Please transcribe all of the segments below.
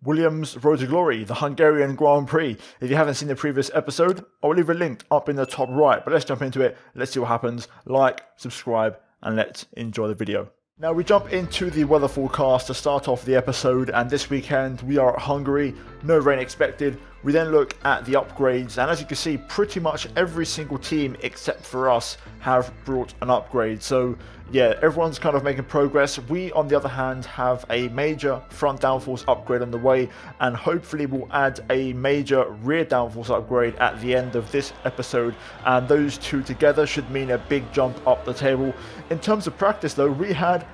Williams Road to Glory, the Hungarian Grand Prix. If you haven't seen the previous episode, I'll leave a link up in the top right. But let's jump into it. Let's see what happens. Like, subscribe, and let's enjoy the video. Now we jump into the weather forecast to start off the episode, and this weekend we are at Hungary, no rain expected. We then look at the upgrades, and as you can see, pretty much every single team except for us have brought an upgrade. So yeah, everyone's kind of making progress. We, on the other hand, have a major front downforce upgrade on the way, and hopefully we'll add a major rear downforce upgrade at the end of this episode, and those two together should mean a big jump up the table. In terms of practice though, we had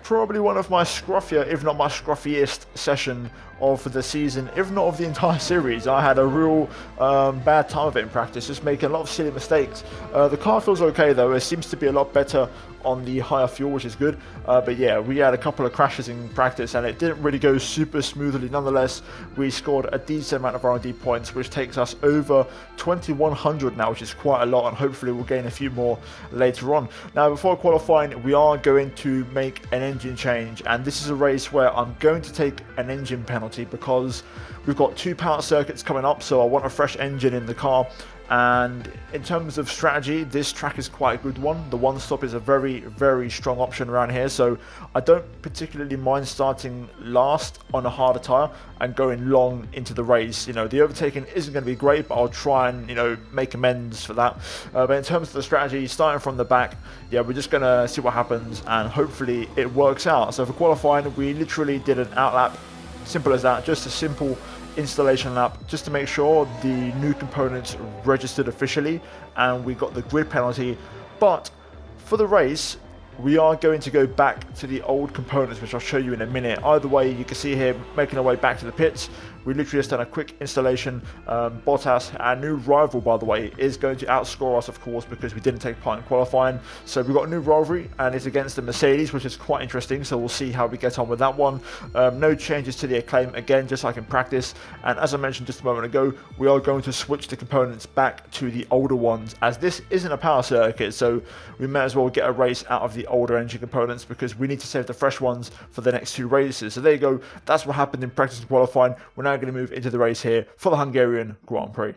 probably one of my scruffier, if not my scruffiest session of the season, if not of the entire series. I had a real bad time of it in practice, just making a lot of silly mistakes. The car feels okay though, it seems to be a lot better on the higher fuel, which is good, but yeah, we had a couple of crashes in practice and it didn't really go super smoothly. Nonetheless, we scored a decent amount of R&D points, which takes us over 2100 now, which is quite a lot, and hopefully we'll gain a few more later on. Now before qualifying, we are going to make an engine change, and this is a race where I'm going to take an engine penalty because we've got 2 power circuits coming up, so I want a fresh engine in the car. And in terms of strategy, this track is quite a good one. The one stop is a very, very strong option around here, so I don't particularly mind starting last on a harder tyre and going long into the race. You know, the overtaking isn't going to be great, but I'll try and, you know, make amends for that. But in terms of the strategy, starting from the back, yeah, we're just going to see what happens and hopefully it works out. So for qualifying, we literally did an out lap, simple as that, just a simple installation lap just to make sure the new components registered officially, and we got the grid penalty. But for the race, we are going to go back to the old components, which I'll show you in a minute. Either way, you can see here making our way back to the pits. We literally just done a quick installation. Bottas, our new rival by the way, is going to outscore us of course because we didn't take part in qualifying. So we've got a new rivalry and it's against the Mercedes, which is quite interesting, so we'll see how we get on with that one. No changes to the ACCLAIM, again just like in practice, and as I mentioned just a moment ago, we are going to switch the components back to the older ones, as this isn't a power circuit, so we may as well get a race out of the older engine components because we need to save the fresh ones for the next 2 races. So there you go, that's what happened in practice and qualifying. We're now going to move into the race here for the Hungarian Grand Prix.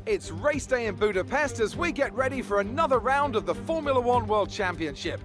It's race day in Budapest as we get ready for another round of the Formula One World Championship.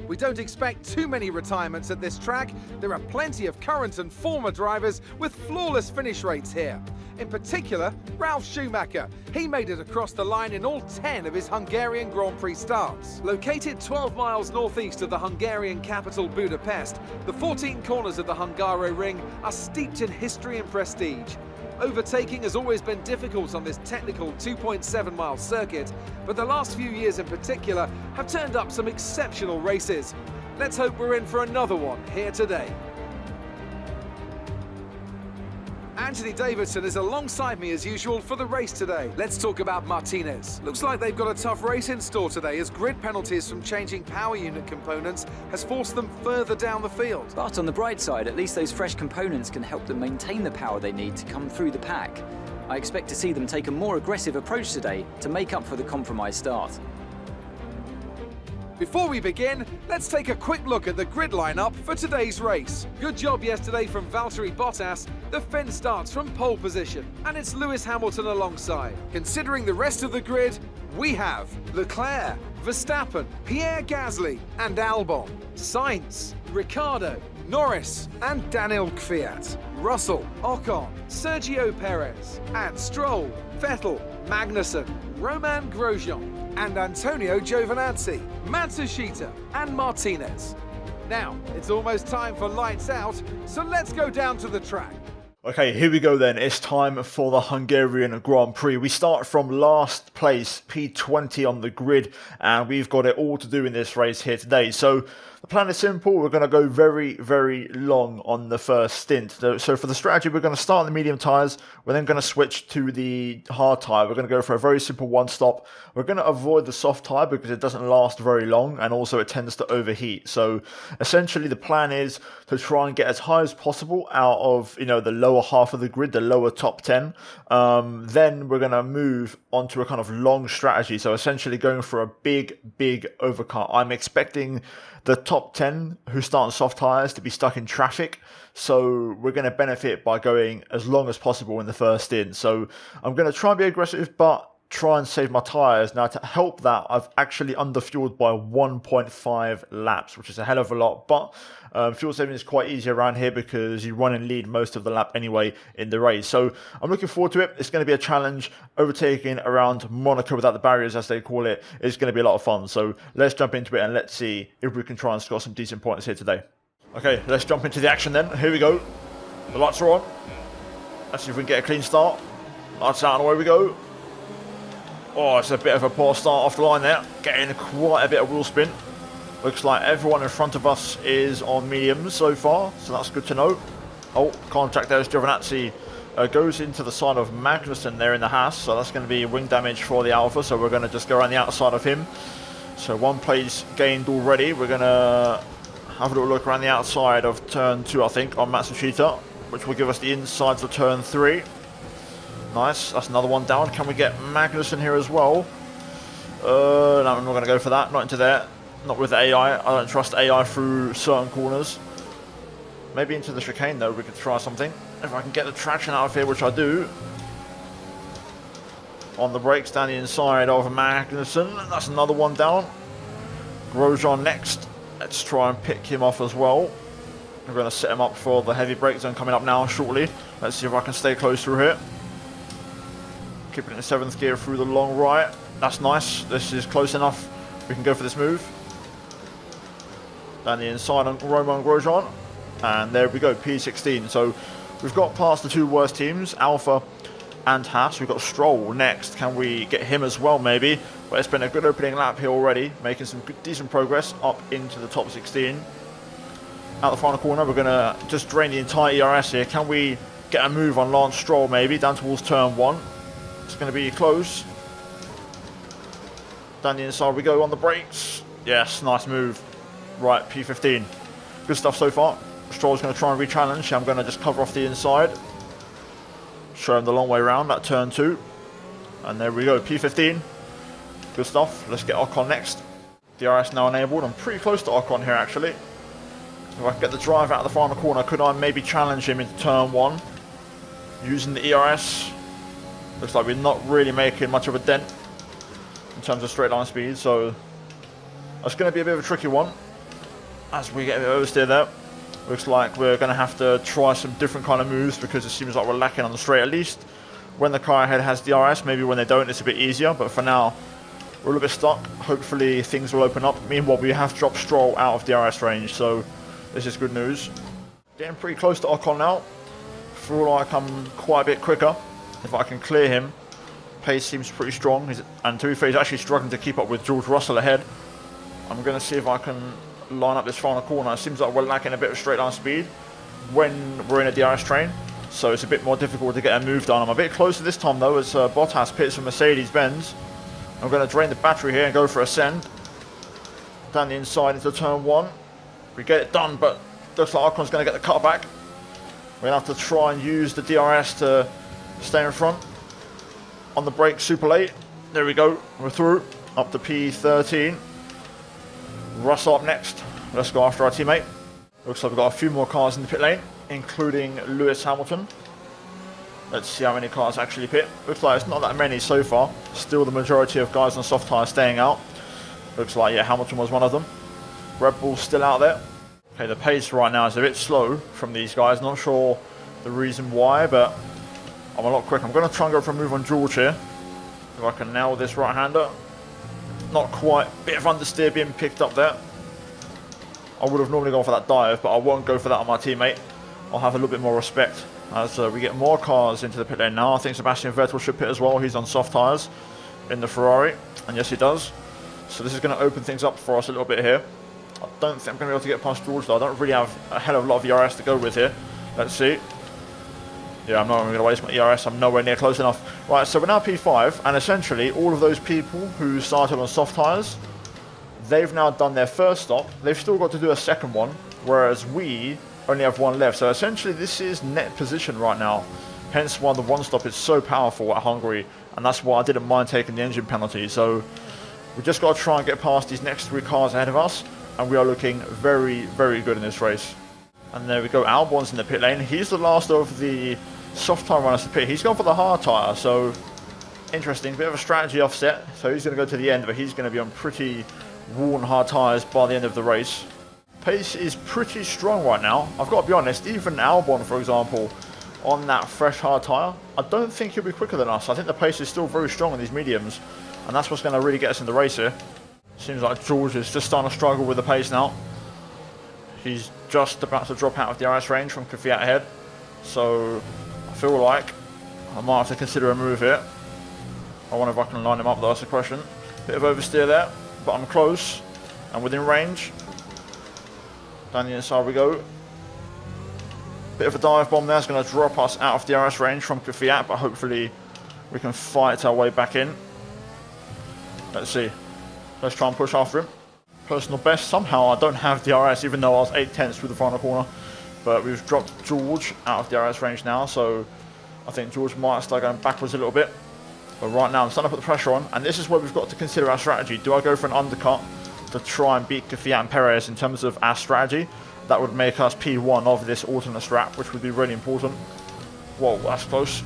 We don't expect too many retirements at this track. There are plenty of current and former drivers with flawless finish rates here. In particular, Ralf Schumacher. He made it across the line in all 10 of his Hungarian Grand Prix starts. Located 12 miles northeast of the Hungarian capital Budapest, the 14 corners of the Hungaroring are steeped in history and prestige. Overtaking has always been difficult on this technical 2.7 mile circuit, but the last few years in particular have turned up some exceptional races. Let's hope we're in for another one here today. Anthony Davidson is alongside me as usual for the race today. Let's talk about Martinez. Looks like they've got a tough race in store today as grid penalties from changing power unit components has forced them further down the field. But on the bright side, at least those fresh components can help them maintain the power they need to come through the pack. I expect to see them take a more aggressive approach today to make up for the compromised start. Before we begin, let's take a quick look at the grid lineup for today's race. Good job yesterday from Valtteri Bottas. The Finn starts from pole position, and it's Lewis Hamilton alongside. Considering the rest of the grid, we have Leclerc, Verstappen, Pierre Gasly and Albon, Sainz, Ricciardo, Norris and Daniel Kvyat, Russell, Ocon, Sergio Perez and Stroll, Vettel, Magnussen, Romain Grosjean and Antonio Giovinazzi, Matsushita and Martinez. Now, it's almost time for lights out, so let's go down to the track. Okay, here we go then. It's time for the Hungarian Grand Prix. We start from last place, P20 on the grid, and we've got it all to do in this race here today. So the plan is simple. We're going to go very, very long on the first stint. So for the strategy, we're going to start on the medium tyres. We're then going to switch to the hard tyre. We're going to go for a very simple one stop. We're going to avoid the soft tyre because it doesn't last very long, and also it tends to overheat. So essentially the plan is to try and get as high as possible out of, you know, the lower half of the grid, the lower top 10. Then we're going to move onto a kind of long strategy. So essentially going for a big overcut. I'm expecting the top 10 who start on soft tyres to be stuck in traffic. So we're going to benefit by going as long as possible in the first stint. So I'm going to try and be aggressive, but try and save my tyres. Now, to help that, I've actually underfueled by 1.5 laps, which is a hell of a lot. But fuel saving is quite easy around here because you run and lead most of the lap anyway in the race. So I'm looking forward to it. It's going to be a challenge. Overtaking around Monaco without the barriers, as they call it, is going to be a lot of fun. So let's jump into it and let's see if we can try and score some decent points here today. Okay, let's jump into the action then. Here we go. The lights are on. Let's see if we can get a clean start. Lights out and away we go. Oh, it's a bit of a poor start off the line there. Getting quite a bit of wheel spin. Looks like everyone in front of us is on mediums so far, so that's good to know. Oh, contact there as Giovinazzi goes into the side of Magnussen there in the Haas, so that's going to be wing damage for the Alpha, so we're going to just go around the outside of him. So 1 place gained already. We're going to have a little look around the outside of turn 2, I think, on Matsushita, which will give us the insides of turn 3. Nice, that's another one down. Can we get Magnussen here as well? No, I'm not going to go for that. Not into there. Not with the AI. I don't trust AI through certain corners. Maybe into the chicane though, we could try something. If I can get the traction out of here, which I do. On the brakes down the inside of Magnussen. That's another one down. Grosjean next. Let's try and pick him off as well. We're going to set him up for the heavy brake zone coming up now shortly. Let's see if I can stay close through here. Keeping it in 7th gear through the long right. That's nice. This is close enough. We can go for this move. Down the inside on Romain Grosjean. And there we go, P16. So we've got past the 2 worst teams, Alpha and Haas. We've got Stroll next. Can we get him as well, maybe? But it's been a good opening lap here already. Making some good, decent progress up into the top 16. Out the final corner, we're going to just drain the entire ERS here. Can we get a move on Lance Stroll, maybe? Down towards turn 1. It's going to be close. Down the inside we go on the brakes. Yes, nice move. Right, P15. Good stuff so far. Stroll's going to try and re-challenge. I'm going to just cover off the inside. Show him the long way around, that turn 2. And there we go, P15. Good stuff. Let's get Ocon next. DRS now enabled. I'm pretty close to Ocon here, actually. If I can get the drive out of the final corner, could I maybe challenge him into turn 1? Using the ERS. Looks like we're not really making much of a dent in terms of straight line speed, so that's going to be a bit of a tricky one as we get a bit oversteer there. Looks like we're going to have to try some different kind of moves because it seems like we're lacking on the straight. At least when the car ahead has DRS, maybe when they don't it's a bit easier, but for now we're a little bit stuck. Hopefully things will open up. Meanwhile, we have dropped Stroll out of DRS range, so this is good news. Getting pretty close to Ocon now. Feel like I'm quite a bit quicker. If I can clear him, pace seems pretty strong, and to be fair, he's actually struggling to keep up with George Russell ahead. I'm going to see if I can line up this final corner. It seems like we're lacking a bit of straight line speed when we're in a DRS train, so it's a bit more difficult to get a move done. I'm a bit closer this time though as Bottas pits for Mercedes-Benz. I'm going to drain the battery here and go for a send. Down the inside into turn 1. We get it done, but looks like Ocon's going to get the cutback. We're going to have to try and use the DRS to stay in front. On the brake, super late. There we go. We're through. Up to P13. Russell up next. Let's go after our teammate. Looks like we've got a few more cars in the pit lane, including Lewis Hamilton. Let's see how many cars actually pit. Looks like it's not that many so far. Still the majority of guys on soft tyres staying out. Looks like, yeah, Hamilton was one of them. Red Bull's still out there. Okay, the pace right now is a bit slow from these guys. Not sure the reason why, but I'm a lot quicker. I'm going to try and go for a move on George here. If I can nail this right-hander. Not quite. Bit of understeer being picked up there. I would have normally gone for that dive, but I won't go for that on my teammate. I'll have a little bit more respect as we get more cars into the pit lane now. I think Sebastian Vettel should pit as well. He's on soft tyres in the Ferrari, and yes, he does. So this is going to open things up for us a little bit here. I don't think I'm going to be able to get past George though. I don't really have a hell of a lot of ERS to go with here. Let's see. Yeah, I'm not even going to waste my ERS. I'm nowhere near close enough. Right, so we're now P5, and essentially all of those people who started on soft tyres, they've now done their first stop. They've still got to do a second one, whereas we only have one left. So essentially this is net position right now. Hence why the one stop is so powerful at Hungary, and that's why I didn't mind taking the engine penalty. So we just got to try and get past these next 3 cars ahead of us. and we are looking very, very good in this race. And there we go, Albon's in the pit lane. He's the last of the soft tyre runners to pit. He's gone for the hard tyre, so interesting. Bit of a strategy offset. So he's going to go to the end, but he's going to be on pretty worn hard tyres by the end of the race. Pace is pretty strong right now. I've got to be honest, even Albon, for example, on that fresh hard tyre, I don't think he'll be quicker than us. I think the pace is still very strong on these mediums, and that's what's going to really get us in the race here. Seems like George is just starting to struggle with the pace now. He's just about to drop out of the RS range from Kvyat ahead, so I feel like I might have to consider a move here. I wonder if I can line him up though, that's the question. Bit of oversteer there, but I'm close and within range. Down the inside we go. Bit of a dive bomb there, it's going to drop us out of the RS range from Kvyat, but hopefully we can fight our way back in. Let's see. Let's try and push after him. Personal best, somehow I don't have the RS even though I was 8/10 through the final corner. But we've dropped George out of the RS range now, so I think George might start going backwards a little bit. But right now I'm starting to put the pressure on, and this is where we've got to consider our strategy. Do I go for an undercut to try and beat Kvyat and Perez in terms of our strategy? That would make us P1 of this alternate strap, which would be really important. Whoa, that's close.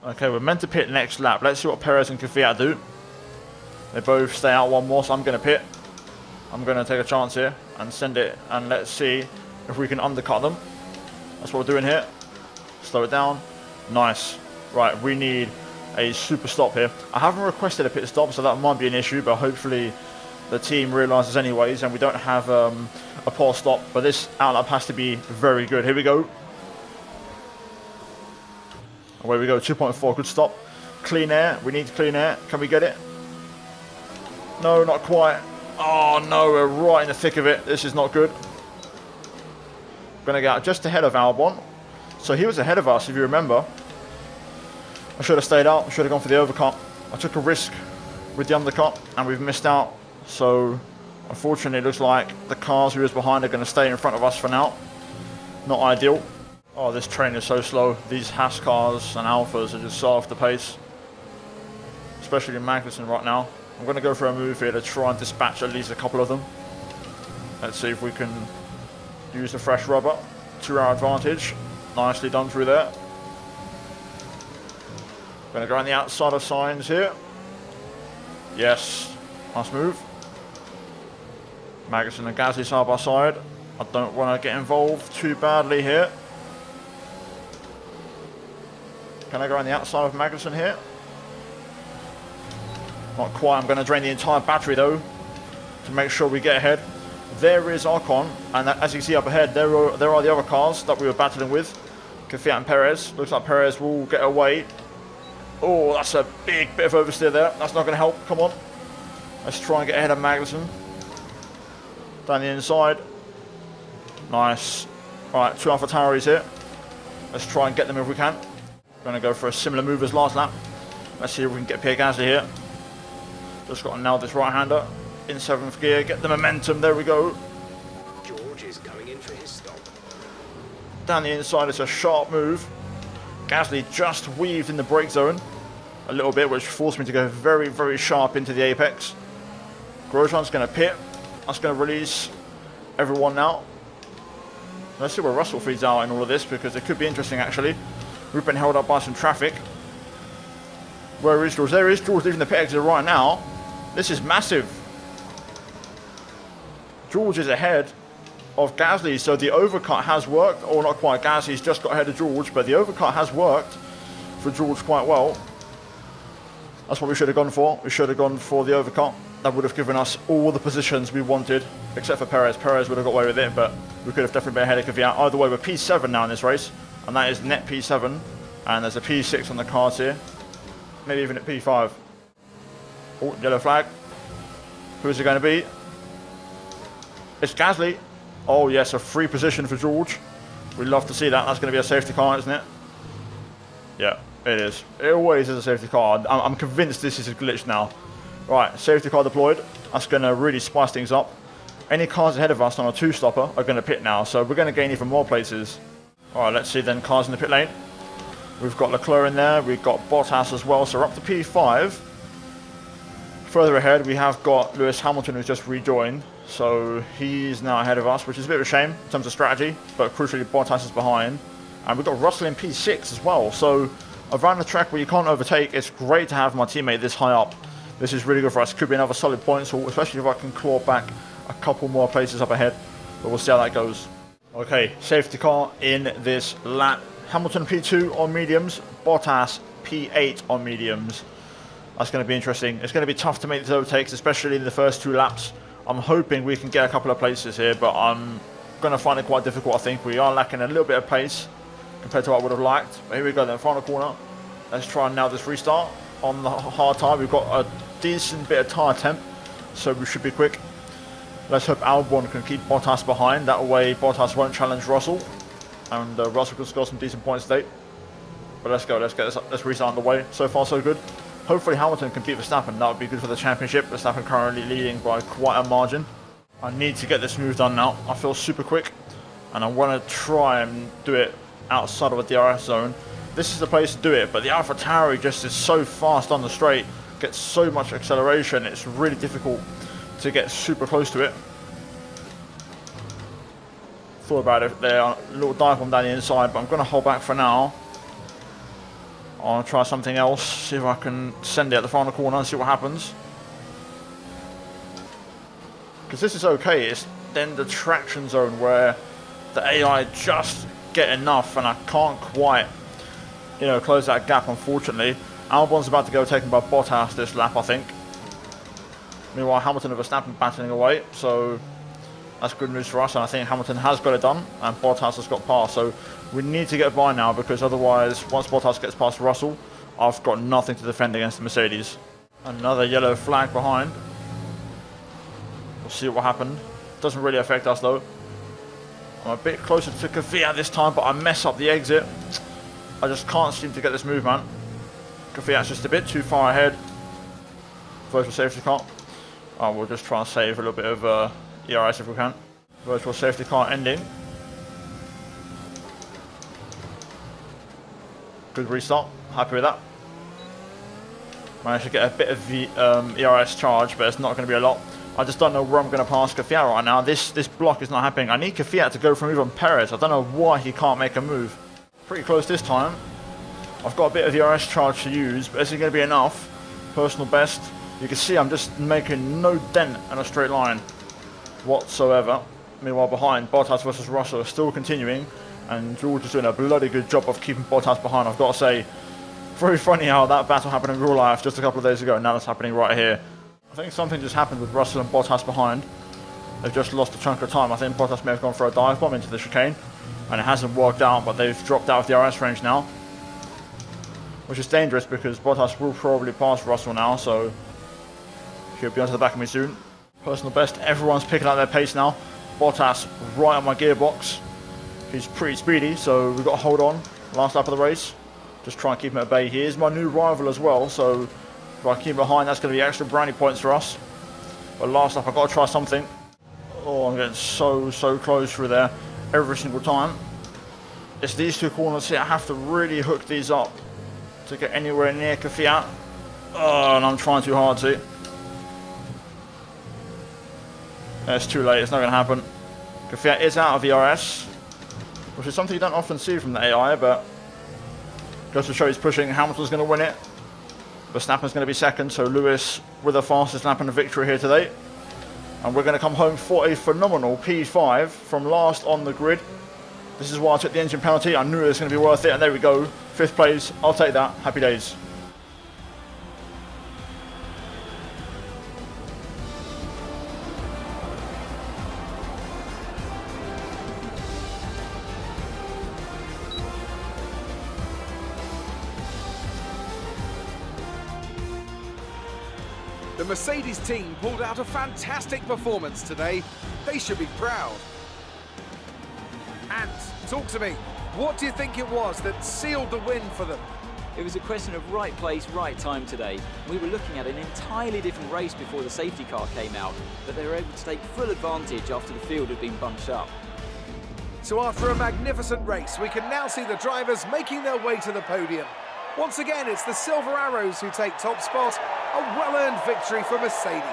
Okay, we're meant to pit next lap. Let's see what Perez and Kvyat do. They both stay out one more, so I'm going to pit. I'm going to take a chance here and send it, and let's see if we can undercut them. That's what we're doing here. Slow it down. Nice. Right, we need a super stop here. I haven't requested a pit stop, so that might be an issue, but hopefully the team realises anyways, and we don't have a poor stop. But this outlap has to be very good. Here we go. Away we go, 2.4, good stop. Clean air, we need clean air. Can we get it? No, not quite. Oh no, we're right in the thick of it. This is not good. Going to get out just ahead of Albon. So he was ahead of us, if you remember. I should have stayed out. I should have gone for the overcut. I took a risk with the undercut, and we've missed out. So unfortunately, it looks like the cars who was behind are going to stay in front of us for now. Not ideal. Oh, this train is so slow. These Haas cars and Alphas are just so off the pace. Especially Magnussen right now. I'm going to go for a move here to try and dispatch at least a couple of them. Let's see if we can use the fresh rubber to our advantage. Nicely done through there. Going to go on the outside of signs here. Yes, nice move. Magnussen and Gasly side by side. I don't want to get involved too badly here. Can I go on the outside of Magnussen here? Not quite. I'm going to drain the entire battery though to make sure we get ahead. There is Ocon, and as you can see up ahead, there are the other cars that we were battling with. Kvyat and Perez. Looks like Perez will get away. Oh, that's a big bit of oversteer there. That's not going to help. Come on. Let's try and get ahead of Magnussen. Down the inside. Nice. Alright, 2 AlphaTauris here. Let's try and get them if we can. Going to go for a similar move as last lap. Let's see if we can get Pierre Gasly here. Just got to nail this right-hander in 7th gear. Get the momentum. There we go. George is going in for his stop. Down the inside, it's a sharp move. Gasly just weaved in the brake zone a little bit, which forced me to go very, very sharp into the apex. Grosjean's going to pit. That's going to release everyone now. Let's see where Russell feeds out in all of this, because it could be interesting actually. We've been held up by some traffic. Where is George? There is George leaving the pit exit right now. This is massive. George is ahead of Gasly, so the overcut has worked. Or not quite, Gasly's just got ahead of George, but the overcut has worked for George quite well. That's what we should have gone for. We should have gone for the overcut. That would have given us all the positions we wanted, except for Perez. Perez would have got away with it, but we could have definitely been ahead of Kvyat. Either way, we're P7 now in this race, and that is net P7, and there's a P6 on the cards here. Maybe even at P5. Oh, yellow flag. Who is it going to be? It's Gasly. Oh yes, a free position for George. We'd love to see that. That's going to be a safety car, isn't it? Yeah, it is. It always is a safety car. I'm convinced this is a glitch now. Right, safety car deployed. That's going to really spice things up. Any cars ahead of us on a 2-stopper are going to pit now, so we're going to gain even more places. Alright, let's see then cars in the pit lane. We've got Leclerc in there, we've got Bottas as well, so we're up to P5. Further ahead, we have got Lewis Hamilton, who's just rejoined. So he's now ahead of us, which is a bit of a shame in terms of strategy, but crucially Bottas is behind. And we've got Russell in P6 as well, so around the track where you can't overtake, it's great to have my teammate this high up. This is really good for us. Could be another solid point, so especially if I can claw back a couple more places up ahead. But we'll see how that goes. Okay, safety car in this lap. Hamilton P2 on mediums, Bottas P8 on mediums. That's going to be interesting. It's going to be tough to make these overtakes, especially in the first 2 laps. I'm hoping we can get a couple of places here, but I'm going to find it quite difficult. I think we are lacking a little bit of pace compared to what I would have liked. But here we go then, final corner. Let's try and nail this restart on the hard tyre. We've got a decent bit of tyre temp, so we should be quick. Let's hope Albon can keep Bottas behind. That way Bottas won't challenge Russell, and Russell can score some decent points today. But let's go, let's get this restart underway. So far so good. Hopefully Hamilton can beat Verstappen. That would be good for the championship. Verstappen currently leading by quite a margin. I need to get this move done now. I feel super quick, and I want to try and do it outside of a DRS zone. This is the place to do it, but the AlphaTauri just is so fast on the straight, gets so much acceleration, it's really difficult to get super close to it. Thought about it there, a little dive bomb down the inside, but I'm going to hold back for now. I'll try something else, see if I can send it at the final corner and see what happens. Because this is okay, it's then the traction zone where the AI just get enough and I can't quite, you know, close that gap, unfortunately. Albon's about to go taken by Bottas this lap, I think. Meanwhile, Hamilton and Verstappen battling away, so that's good news for us, and I think Hamilton has got it done and Bottas has got past, so we need to get by now, because otherwise, once Bottas gets past Russell, I've got nothing to defend against the Mercedes. Another yellow flag behind. We'll see what happened. Doesn't really affect us though. I'm a bit closer to Kvyat this time, but I mess up the exit. I just can't seem to get this move, man. Kvyat's just a bit too far ahead. Virtual safety car. Oh, we'll just try and save a little bit of ERS if we can. Virtual safety car ending. Good restart. Happy with that. Managed to get a bit of the ERS charge, but it's not going to be a lot. I just don't know where I'm going to pass Kvyat right now. This block is not happening. I need Kvyat to go for a move on Perez. I don't know why he can't make a move. Pretty close this time. I've got a bit of ERS charge to use, but is it going to be enough? Personal best. You can see I'm just making no dent in a straight line whatsoever. Meanwhile, behind, Bottas versus Russell is still continuing, and George is doing a bloody good job of keeping Bottas behind, I've got to say. Very funny how that battle happened in real life just a couple of days ago, and now it's happening right here. I think something just happened with Russell and Bottas behind. They've just lost a chunk of time. I think Bottas may have gone for a dive bomb into the chicane, and it hasn't worked out, but they've dropped out of the RS range now, which is dangerous because Bottas will probably pass Russell now, so he'll be onto the back of me soon. Personal best, everyone's picking up their pace now. Bottas right on my gearbox. He's pretty speedy, so we've got to hold on. Last lap of the race. Just try and keep him at bay. He is my new rival as well, so if I keep him behind, that's going to be extra brownie points for us. But last lap, I've got to try something. Oh, I'm getting so close through there every single time. It's these two corners here. I have to really hook these up to get anywhere near Kvyat. Oh, and I'm trying too hard to. It's too late. It's not going to happen. Kvyat is out of ERS, which is something you don't often see from the AI, but goes to show he's pushing. Hamilton's going to win it. Verstappen's going to be second, so Lewis with the fastest lap and a victory here today. And we're going to come home for a phenomenal P5 from last on the grid. This is why I took the engine penalty. I knew it was going to be worth it, and there we go. 5th place. I'll take that. Happy days. The Mercedes team pulled out a fantastic performance today. They should be proud. And talk to me. What do you think it was that sealed the win for them? It was a question of right place, right time today. We were looking at an entirely different race before the safety car came out, but they were able to take full advantage after the field had been bunched up. So after a magnificent race, we can now see the drivers making their way to the podium. Once again, it's the Silver Arrows who take top spot, a well-earned victory for Mercedes.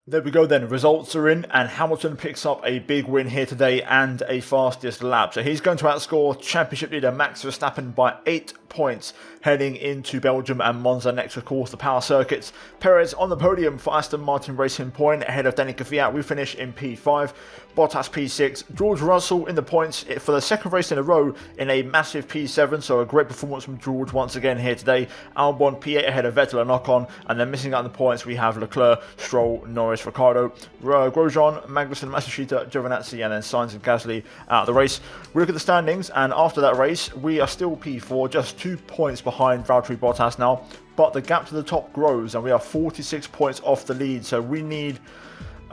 There we go then, results are in, and Hamilton picks up a big win here today and a fastest lap. So he's going to outscore championship leader Max Verstappen by 8 points heading into Belgium and Monza next, of course, the power circuits. Perez on the podium for Aston Martin Racing Point ahead of Danica Kvyat. We finish in P5, Bottas P6, George Russell in the points for the second race in a row in a massive P7, so a great performance from George once again here today. Albon P8 ahead of Vettel and Ocon, and then missing out on the points we have Leclerc, Stroll, Norris, Ricciardo, Grosjean, Magnussen, Matsushita, Giovinazzi, and then Sainz and Gasly out of the race. We look at the standings, and after that race we are still P4, just 2 points behind Valtteri Bottas now, but the gap to the top grows and we are 46 points off the lead, so we need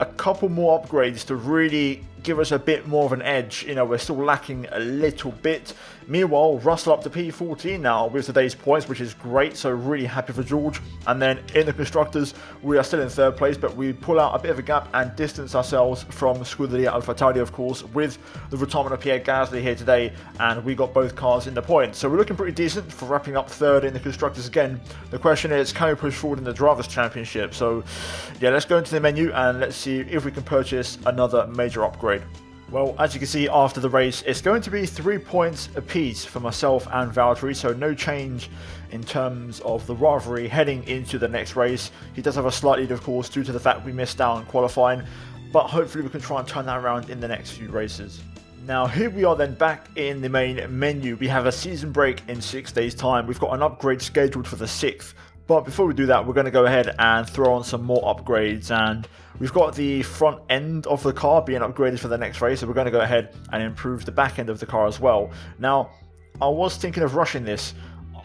a couple more upgrades to really give us a bit more of an edge. You know, we're still lacking a little bit. Meanwhile, Russell up to P14 now with today's points, which is great, so really happy for George. And then in the constructors, we are still in third place, but we pull out a bit of a gap and distance ourselves from Scuderia AlphaTauri, of course, with the retirement of Pierre Gasly here today, and we got both cars in the points. So we're looking pretty decent for wrapping up third in the constructors again. The question is, can we push forward in the Drivers' Championship? So yeah, let's go into the menu and let's see if we can purchase another major upgrade. Well, as you can see after the race, it's going to be 3 points apiece for myself and Valtteri, so no change in terms of the rivalry heading into the next race. He does have a slight lead, of course, due to the fact we missed out on qualifying, but hopefully we can try and turn that around in the next few races. Now here we are then back in the main menu. We have a season break in 6 days' time. We've got an upgrade scheduled for the 6th. But before we do that, we're going to go ahead and throw on some more upgrades, and we've got the front end of the car being upgraded for the next race, so we're going to go ahead and improve the back end of the car as well. Now, I was thinking of rushing this.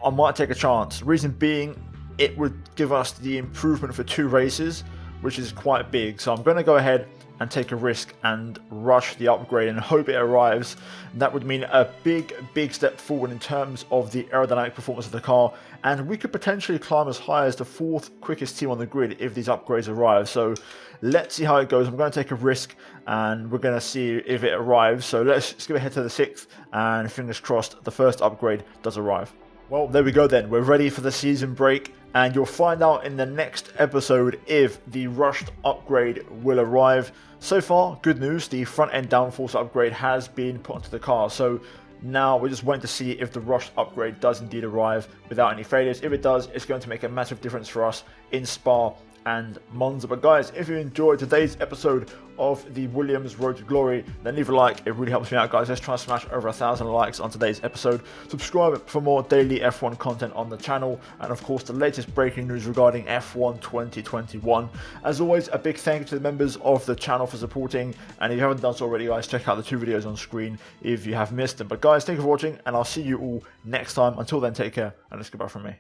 I might take a chance. Reason being, it would give us the improvement for 2 races, which is quite big. So I'm going to go ahead and take a risk and rush the upgrade and hope it arrives. That would mean a big step forward in terms of the aerodynamic performance of the car, and we could potentially climb as high as the 4th quickest team on the grid if these upgrades arrive. So let's see how it goes. I'm going to take a risk and we're going to see if it arrives. So let's go ahead to the 6th, and fingers crossed the first upgrade does arrive. Well, there we go then. We're ready for the season break, and you'll find out in the next episode if the rushed upgrade will arrive. So far, good news, the front end downforce upgrade has been put onto the car. So now we're just waiting to see if the rushed upgrade does indeed arrive without any failures. If it does, it's going to make a massive difference for us in Spa and Monza. But guys, if you enjoyed today's episode of the Williams Road to Glory, then leave a like. It really helps me out, guys. Let's try and smash over 1,000 likes on today's episode. Subscribe for more daily F1 content on the channel, and of course the latest breaking news regarding F1 2021. As always, a big thank you to the members of the channel for supporting, and if you haven't done so already, guys, check out the 2 videos on screen if you have missed them. But guys, thank you for watching, and I'll see you all next time. Until then, take care, and it's goodbye from me.